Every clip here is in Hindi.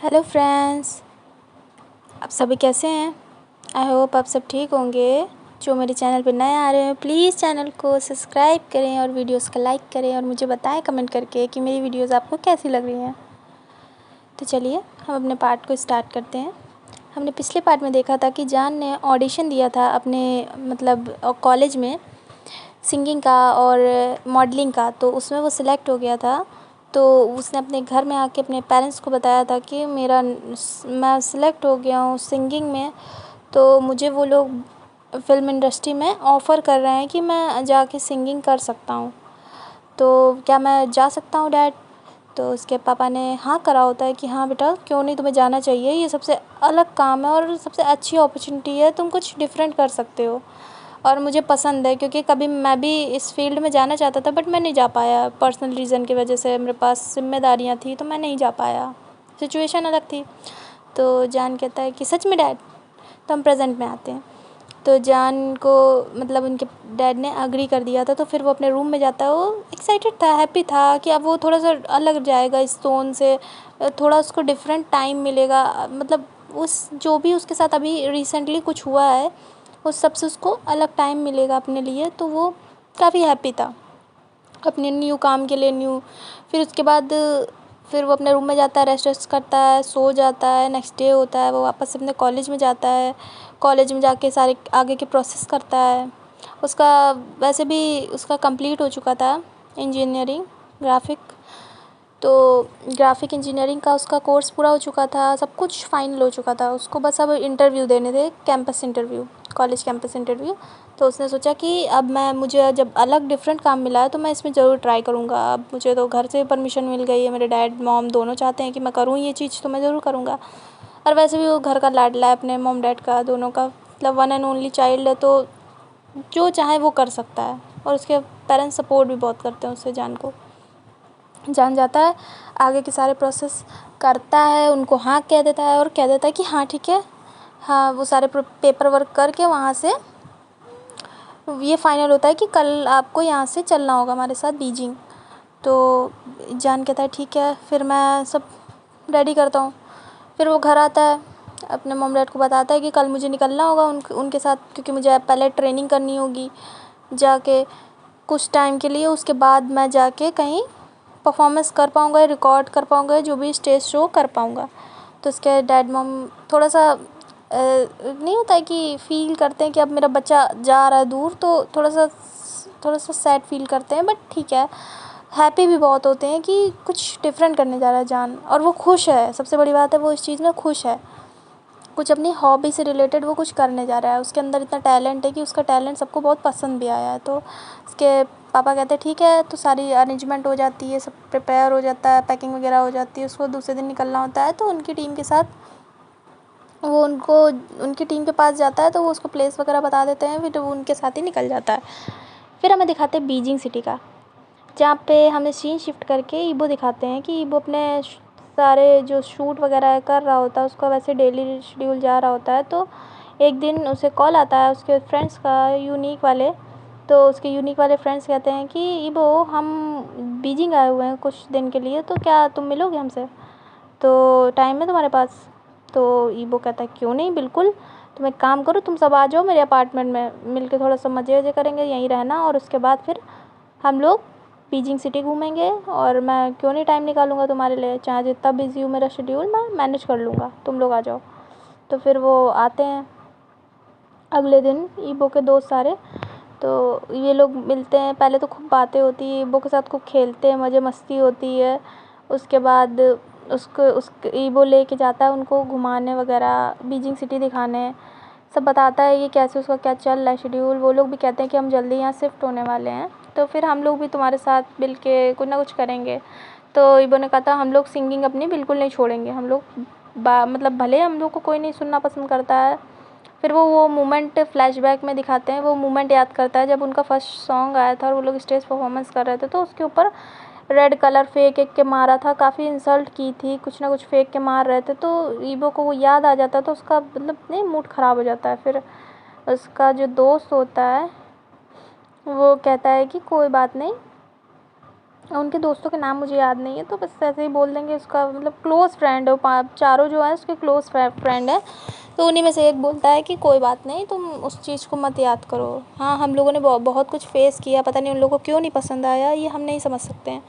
हेलो फ्रेंड्स, आप सभी कैसे हैं। आई होप आप सब ठीक होंगे। जो मेरे चैनल पर नए आ रहे हैं प्लीज़ चैनल को सब्सक्राइब करें और वीडियोस को लाइक करें और मुझे बताएं कमेंट करके कि मेरी वीडियोस आपको कैसी लग रही हैं। तो चलिए हम अपने पार्ट को स्टार्ट करते हैं। हमने पिछले पार्ट में देखा था कि जान ने ऑडिशन दिया था अपने कॉलेज में सिंगिंग का और मॉडलिंग का, तो उसमें वो सिलेक्ट हो गया था। तो उसने अपने घर में आके अपने पेरेंट्स को बताया था कि मैं सिलेक्ट हो गया हूँ सिंगिंग में, तो मुझे वो लोग फ़िल्म इंडस्ट्री में ऑफ़र कर रहे हैं कि मैं जाके सिंगिंग कर सकता हूँ, तो क्या मैं जा सकता हूँ डैड। तो उसके पापा ने हाँ करा होता है कि हाँ बेटा, क्यों नहीं, तुम्हें जाना चाहिए, ये सबसे अलग काम है और सबसे अच्छी अपॉर्चुनिटी है, तुम कुछ डिफरेंट कर सकते हो और मुझे पसंद है। क्योंकि कभी मैं भी इस फील्ड में जाना चाहता था बट मैं नहीं जा पाया, पर्सनल रीज़न की वजह से मेरे पास ज़िम्मेदारियाँ थी तो मैं नहीं जा पाया, सिचुएशन अलग थी। तो जान कहता है कि सच में डैड। तो हम प्रेजेंट में आते हैं। तो जान को उनके डैड ने एग्री कर दिया था, तो फिर वो अपने रूम में जाता है। वो एक्साइटेड था, हैप्पी था कि अब वो थोड़ा सा अलग जाएगा इस टोन से, थोड़ा उसको डिफरेंट टाइम मिलेगा। उस जो भी उसके साथ अभी रिसेंटली कुछ हुआ है उस सब से उसको अलग टाइम मिलेगा अपने लिए, तो वो काफ़ी हैप्पी था अपने न्यू काम के लिए। फिर उसके बाद फिर वो अपने रूम में जाता है, रेस्ट करता है, सो जाता है। नेक्स्ट डे होता है, वो वापस से अपने कॉलेज में जाता है। कॉलेज में जाके सारे आगे के प्रोसेस करता है। उसका वैसे भी उसका कंप्लीट हो चुका था इंजीनियरिंग ग्राफिक, तो ग्राफिक इंजीनियरिंग का उसका कोर्स पूरा हो चुका था, सब कुछ फाइनल हो चुका था। उसको बस अब इंटरव्यू देने थे, campus interview, college campus interview. तो उसने सोचा कि अब मुझे जब अलग डिफरेंट काम मिला है तो मैं इसमें ज़रूर ट्राई करूँगा। अब मुझे तो घर से परमिशन मिल गई है, मेरे डैड मॉम दोनों चाहते हैं कि मैं करूँ ये चीज़, तो मैं ज़रूर करूँगा। और वैसे भी वो घर का लाडला है अपने मॉम डैड का, दोनों का, वन एंड ओनली चाइल्ड है, तो जो चाहे वो कर सकता है। और उसके पेरेंट्स सपोर्ट भी बहुत करते हैं उससे। जान जाता है, आगे के सारे प्रोसेस करता है, उनको हाँ कह देता है और कह देता है कि हाँ ठीक है। हाँ, वो सारे पेपर वर्क करके वहाँ से ये फाइनल होता है कि कल आपको यहाँ से चलना होगा हमारे साथ बीजिंग। तो जान कहता है ठीक है, फिर मैं सब रेडी करता हूँ। फिर वो घर आता है, अपने मॉम डैड को बताता है कि कल मुझे निकलना होगा उनके साथ, क्योंकि मुझे पहले ट्रेनिंग करनी होगी जाके कुछ टाइम के लिए, उसके बाद मैं जाके कहीं परफॉर्मेंस कर पाऊँगा, रिकॉर्ड कर पाऊँगा, जो भी स्टेज शो कर पाऊँगा। तो उसके डैड मॉम थोड़ा सा नहीं होता है कि फ़ील करते हैं कि अब मेरा बच्चा जा रहा है दूर, तो थोड़ा सा सैड फील करते हैं, बट ठीक है, हैप्पी भी बहुत होते हैं कि कुछ डिफरेंट करने जा रहा है जान। और वो खुश है, सबसे बड़ी बात है वो इस चीज़ में खुश है, कुछ अपनी हॉबी से रिलेटेड वो कुछ करने जा रहा है। उसके अंदर इतना टैलेंट है कि उसका टैलेंट सबको बहुत पसंद भी आया है। तो उसके पापा कहते हैं ठीक है, तो सारी अरेंजमेंट हो जाती है, सब प्रिपेयर हो जाता है, पैकिंग वगैरह हो जाती है, उसको दूसरे दिन निकलना होता है। तो उनकी टीम के साथ वो उनकी टीम के पास जाता है, तो वो उसको प्लेस वगैरह बता देते हैं, फिर वो उनके साथ ही निकल जाता है। फिर हमें दिखाते हैं बीजिंग सिटी का, जहाँ पे हमें सीन शिफ्ट करके ईबो दिखाते हैं कि ईबो अपने सारे जो शूट वगैरह कर रहा होता है, उसका वैसे डेली शेड्यूल जा रहा होता है। तो एक दिन उसे कॉल आता है उसके फ्रेंड्स का, यूनिक वाले। तो उसके यूनिक वाले फ्रेंड्स कहते हैं कि ईबो, हम बीजिंग आए हुए हैं कुछ दिन के लिए, तो क्या तुम मिलोगे हमसे, तो टाइम है तुम्हारे पास। तो ईबो कहता है क्यों नहीं, बिल्कुल, तुम एक काम करो, तुम सब आ जाओ मेरे अपार्टमेंट में, मिलके थोड़ा सा मज़े वज़े करेंगे, यहीं रहना, और उसके बाद फिर हम लोग बीजिंग सिटी घूमेंगे, और मैं क्यों नहीं टाइम निकालूंगा तुम्हारे लिए, चाहे जितना बिजी हो मेरा शेड्यूल, मैं मैनेज कर लूँगा, तुम लोग आ जाओ। तो फिर वो आते हैं अगले दिन, ईबो के दोस्त सारे। तो ये लोग मिलते हैं, पहले तो खूब बातें होती है, ईबो के साथ खूब खेलते हैं, मज़े मस्ती होती है। उसके बाद उसको ईबो लेके जाता है उनको घुमाने वगैरह, बीजिंग सिटी दिखाने, सब बताता है कि कैसे उसका क्या चल रहा है शेड्यूल। वो लोग भी कहते हैं कि हम जल्दी यहाँ शिफ्ट होने वाले हैं, तो फिर हम लोग भी तुम्हारे साथ मिल के कुछ ना कुछ करेंगे। तो ईबो ने कहा था हम लोग सिंगिंग अपनी बिल्कुल नहीं छोड़ेंगे, हम लोग भले हम लोग को कोई नहीं सुनना पसंद करता है। फिर वो मोमेंट फ्लैशबैक में दिखाते हैं, वो मोमेंट याद करता है जब उनका फर्स्ट सॉन्ग आया था और वो लोग स्टेज परफॉर्मेंस कर रहे थे, तो उसके ऊपर रेड कलर फेंक के मारा था, काफ़ी इंसल्ट की थी, कुछ ना कुछ फेंक के मार रहे थे। तो ईबो को वो याद आ जाता है, तो उसका नहीं, मूड ख़राब हो जाता है। फिर उसका जो दोस्त होता है वो कहता है कि कोई बात नहीं, उनके दोस्तों के नाम मुझे याद नहीं है, तो बस ऐसे ही बोल देंगे। उसका मतलब क्लोज़ फ्रेंड है, चारों जो है उसके क्लोज़ फ्रेंड है। तो उन्हीं में से एक बोलता है कि कोई बात नहीं, तुम उस चीज़ को मत याद करो। हाँ, हम लोगों ने बहुत कुछ फेस किया, पता नहीं उन लोगों को क्यों नहीं पसंद आया, ये हम नहीं समझ सकते हैं।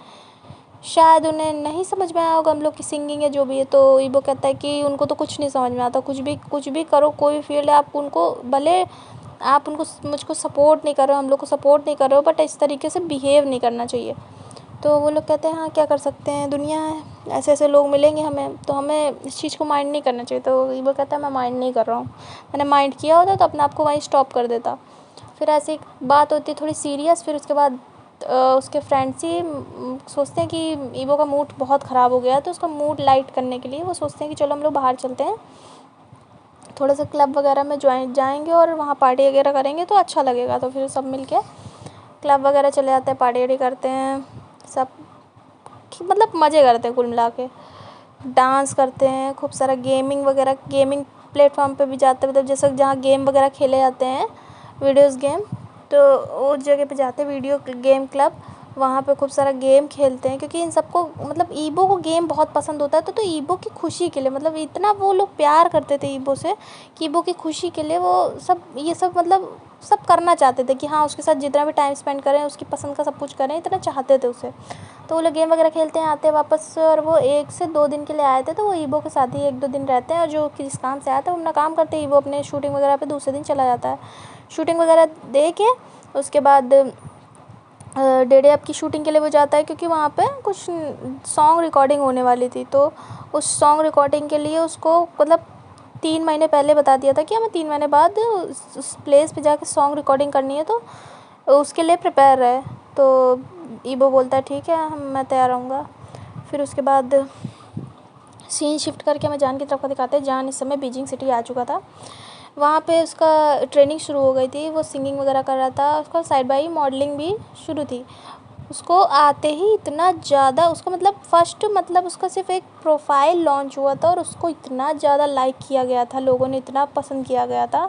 शायद उन्हें नहीं समझ में आया होगा हम लोग की सिंगिंग है जो भी है। तो ईबो कहता है कि उनको तो कुछ नहीं समझ में आता, कुछ भी करो, कोई भी फील्ड है, आप उनको भले आप उनको मुझको सपोर्ट नहीं कर रहे हो, हम लोग को सपोर्ट नहीं कर रहे हो, बट इस तरीके से बिहेव नहीं करना चाहिए। तो वो लोग कहते हैं हाँ क्या कर सकते हैं, दुनिया है, ऐसे ऐसे लोग मिलेंगे हमें, तो हमें इस चीज़ को माइंड नहीं करना चाहिए। तो ईबो कहता है मैं माइंड नहीं कर रहा हूँ, मैंने माइंड किया होता तो अपने आप को वहीं स्टॉप कर देता। फिर ऐसी एक बात होती है थोड़ी सीरियस। फिर उसके बाद उसके फ्रेंड्स ही सोचते हैं कि ईबो का मूड बहुत ख़राब हो गया है, तो उसका मूड लाइट करने के लिए वो सोचते हैं कि चलो हम लोग बाहर चलते हैं, थोड़ा सा क्लब वगैरह में जाएंगे और वहाँ पार्टी वगैरह करेंगे तो अच्छा लगेगा। तो फिर सब मिल के क्लब वगैरह चले जाते हैं, पार्टी वार्टी करते हैं, सब मतलब मज़े करते हैं कुल मिला के, डांस करते हैं, खूब सारा गेमिंग प्लेटफॉर्म पे भी जाते हैं, मतलब जैसे जहाँ गेम वगैरह खेले जाते हैं, वीडियोज़ गेम, तो उस जगह पे जाते हैं, वीडियो गेम क्लब, वहाँ पे खूब सारा गेम खेलते हैं। क्योंकि इन सबको मतलब ईबो को गेम बहुत पसंद होता है, तो ईबो की खुशी के लिए, मतलब इतना वो लोग प्यार करते थे ईबो से कि ईबो की खुशी के लिए वो सब ये सब मतलब सब करना चाहते थे कि हाँ उसके साथ जितना भी टाइम स्पेंड करें, उसकी पसंद का सब कुछ करें, इतना चाहते थे उसे। तो वो लोग गेम वगैरह खेलते हैं, आते हैं वापस, और वो 1 से 2 दिन के लिए आए थे, तो वो ईबो के साथ ही 1-2 दिन रहते हैं, और जो किस काम से आया था वो अपना काम करते हैं, ईबो अपने शूटिंग वगैरह पे दूसरे दिन चला जाता है। शूटिंग वगैरह दे के उसके बाद डेडे अप की शूटिंग के लिए वो जाता है, क्योंकि वहाँ पे कुछ सॉन्ग रिकॉर्डिंग होने वाली थी। तो उस सॉन्ग रिकॉर्डिंग के लिए उसको मतलब 3 महीने पहले बता दिया था कि हमें 3 महीने बाद उस प्लेस पे जाके सॉन्ग रिकॉर्डिंग करनी है, तो उसके लिए प्रिपेयर रहे। तो ईबो बोलता है ठीक है मैं तैयार रहूँगा। फिर उसके बाद सीन शिफ्ट करके हमें जान की तरफ का दिखाते हैं। जान इस समय बीजिंग सिटी आ चुका था, वहाँ पे उसका ट्रेनिंग शुरू हो गई थी, वो सिंगिंग वगैरह कर रहा था, उसका साइड बाई मॉडलिंग भी शुरू थी। उसको आते ही इतना ज़्यादा उसको मतलब फर्स्ट मतलब उसका सिर्फ एक प्रोफाइल लॉन्च हुआ था और उसको इतना ज़्यादा लाइक किया गया था, लोगों ने इतना पसंद किया गया था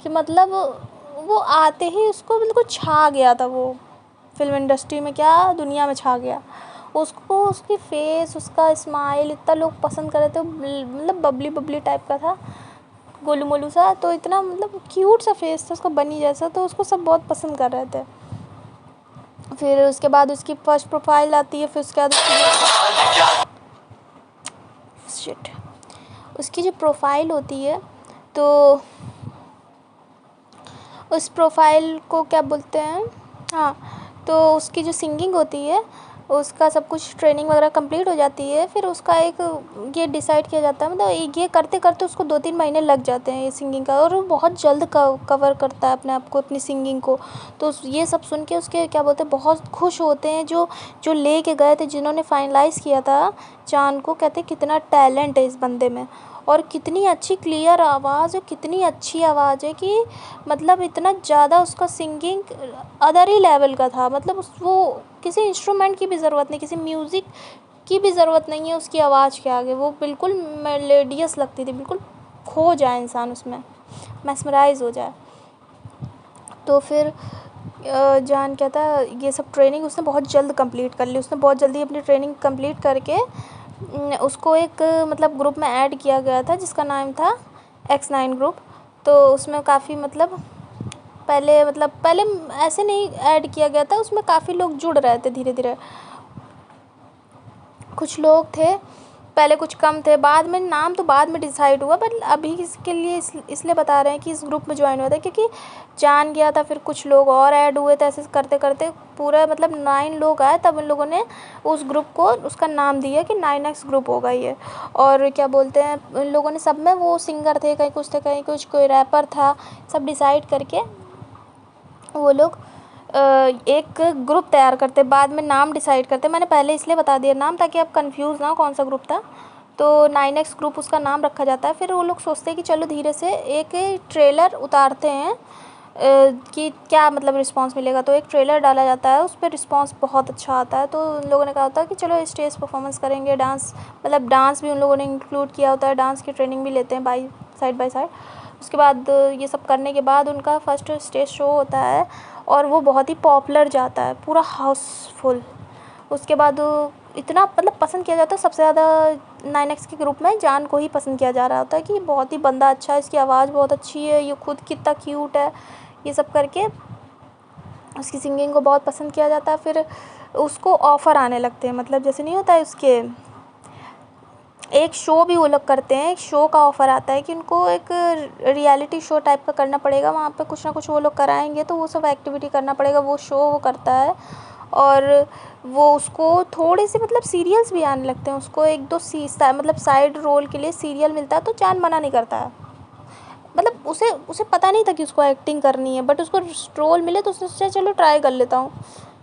कि मतलब वो आते ही उसको बिल्कुल छा गया था। वो फिल्म इंडस्ट्री में क्या दुनिया में छा गया। उसको उसकी फेस उसका स्माइल इतना लोग पसंद कर रहे थे, मतलब बबली बबली टाइप का था, गोलू मोलू सा, तो इतना मतलब क्यूट सा फेस था उसका बनी जैसा, तो उसको सब बहुत पसंद कर रहे थे। फिर उसके बाद उसकी फर्स्ट प्रोफाइल आती है, फिर उसके बाद उसकी जो प्रोफाइल होती है, तो उस प्रोफाइल को क्या बोलते हैं, हाँ, तो उसकी जो सिंगिंग होती है उसका सब कुछ ट्रेनिंग वगैरह कंप्लीट हो जाती है। फिर उसका एक ये डिसाइड किया जाता है, मतलब ये करते करते उसको 2-3 महीने लग जाते हैं ये सिंगिंग का, और वो बहुत जल्द कवर करता है अपने आप को, अपनी सिंगिंग को। तो ये सब सुन के उसके क्या बोलते हैं बहुत खुश होते हैं, जो जो ले के गए थे, जिन्होंने फाइनलाइज़ किया था चाँद को, कहते कितना टैलेंट है इस बंदे में, और कितनी अच्छी क्लियर आवाज़ है, कितनी अच्छी आवाज़ है कि मतलब इतना ज़्यादा उसका सिंगिंग अदर ही लेवल का था। मतलब वो किसी इंस्ट्रूमेंट की भी ज़रूरत नहीं, किसी म्यूज़िक की भी ज़रूरत नहीं है उसकी आवाज़ के आगे, वो बिल्कुल मेलोडियस लगती थी, बिल्कुल खो जाए इंसान उसमें, मैस्मराइज़ हो जाए। तो फिर जान क्या था, ये सब ट्रेनिंग उसने बहुत जल्द कंप्लीट कर ली, उसने बहुत जल्दी अपनी ट्रेनिंग कंप्लीट करके उसको एक मतलब ग्रुप में ऐड किया गया था जिसका नाम था X9 ग्रुप। तो उसमें काफ़ी मतलब पहले ऐसे नहीं ऐड किया गया था, उसमें काफ़ी लोग जुड़ रहे थे धीरे धीरे, कुछ लोग थे पहले, कुछ कम थे, बाद में नाम तो बाद में डिसाइड हुआ, पर अभी इसके लिए इसलिए बता रहे हैं कि इस ग्रुप में ज्वाइन हुआ था, क्योंकि जान गया था, फिर कुछ लोग और ऐड हुए थे, ऐसे करते करते पूरा मतलब 9 लोग आए, तब उन लोगों ने उस ग्रुप को उसका नाम दिया कि 9X ग्रुप होगा ये। और क्या बोलते हैं उन लोगों ने, सब में वो सिंगर थे, कहीं कुछ थे, कहीं कुछ कोई रैपर था, सब डिसाइड करके वो लोग एक ग्रुप तैयार करते, बाद में नाम डिसाइड करते। मैंने पहले इसलिए बता दिया नाम ताकि आप कंफ्यूज ना हो कौन सा ग्रुप था। तो 9X ग्रुप उसका नाम रखा जाता है। फिर वो लोग सोचते हैं कि चलो धीरे से एक ट्रेलर उतारते हैं कि क्या मतलब रिस्पांस मिलेगा। तो एक ट्रेलर डाला जाता है, उस पर रिस्पांस बहुत अच्छा आता है। तो उन लोगों ने कहा होता है कि चलो स्टेज परफॉर्मेंस करेंगे, डांस मतलब डांस भी उन लोगों ने इंक्लूड किया होता है, डांस की ट्रेनिंग भी लेते हैं बाय साइड। उसके बाद ये सब करने के बाद उनका फर्स्ट स्टेज शो होता है, और वो बहुत ही पॉपुलर जाता है, पूरा हाउसफुल, उसके बाद इतना मतलब पसंद किया जाता है सबसे ज़्यादा 9X के ग्रुप में जान को ही पसंद किया जा रहा होता है कि बहुत ही बंदा अच्छा है, इसकी आवाज़ बहुत अच्छी है, ये खुद कितना क्यूट है, ये सब करके उसकी सिंगिंग को बहुत पसंद किया जाता है। फिर उसको ऑफ़र आने लगते हैं, मतलब जैसे नहीं होता है उसके एक शो भी वो लोग करते हैं, एक शो का ऑफ़र आता है कि उनको एक रियलिटी शो टाइप का करना पड़ेगा, वहाँ पे कुछ ना कुछ वो लोग कराएंगे, तो वो सब एक्टिविटी करना पड़ेगा, वो शो वो करता है। और वो उसको थोड़े से मतलब सीरियल्स भी आने लगते हैं, उसको 1-2 मतलब साइड रोल के लिए सीरियल मिलता है, तो जान मना नहीं करता है। मतलब उसे पता नहीं था कि उसको एक्टिंग करनी है, बट उसको रोल मिले तो उसने सोचा चलो ट्राई कर लेता हूँ,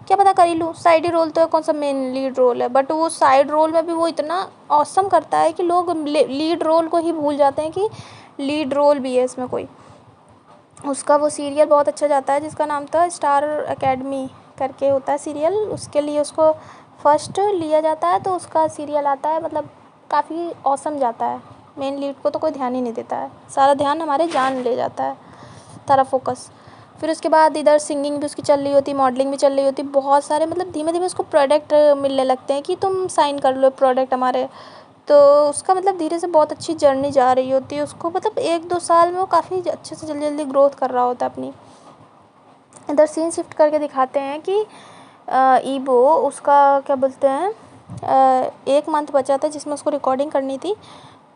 क्या पता कर ही लूँ। साइड ही रोल तो है, कौन सा मेन लीड रोल है, बट वो साइड रोल में भी वो इतना ऑसम करता है कि लोग लीड रोल को ही भूल जाते हैं कि लीड रोल भी है इसमें कोई। उसका वो सीरियल बहुत अच्छा जाता है जिसका नाम था स्टार एकेडमी करके होता है सीरियल, उसके लिए उसको फर्स्ट लिया जाता है, तो उसका सीरियल आता है, मतलब काफ़ी ऑसम जाता है। मेन लीड को तो कोई ध्यान ही नहीं देता है, सारा ध्यान हमारे जान ले जाता है, सारा फोकस। फिर उसके बाद इधर सिंगिंग भी उसकी चल रही होती, मॉडलिंग भी चल रही होती, बहुत सारे मतलब धीमे धीमे उसको प्रोडक्ट मिलने लगते हैं कि तुम साइन कर लो प्रोडक्ट हमारे, तो उसका मतलब धीरे से बहुत अच्छी जर्नी जा रही होती है। उसको मतलब 1-2 साल में वो काफ़ी अच्छे से जल्दी जल्दी ग्रोथ कर रहा होता है अपनी। इधर सीन शिफ्ट करके दिखाते हैं कि ईबो उसका क्या बोलते हैं 1 मंथ बचा था जिसमें उसको रिकॉर्डिंग करनी थी,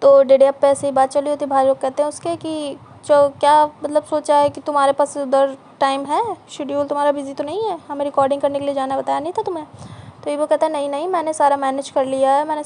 तो डेढ़ पे ऐसे ही बात चली होती, भाई लोग कहते हैं उसके कि जो क्या मतलब सोचा है कि तुम्हारे पास उधर टाइम है, शेड्यूल तुम्हारा बिजी तो नहीं है, हमें रिकॉर्डिंग करने के लिए जाना, बताया नहीं था तुम्हें। तो ईबो कहता है नहीं नहीं, मैंने सारा मैनेज कर लिया है, मैंने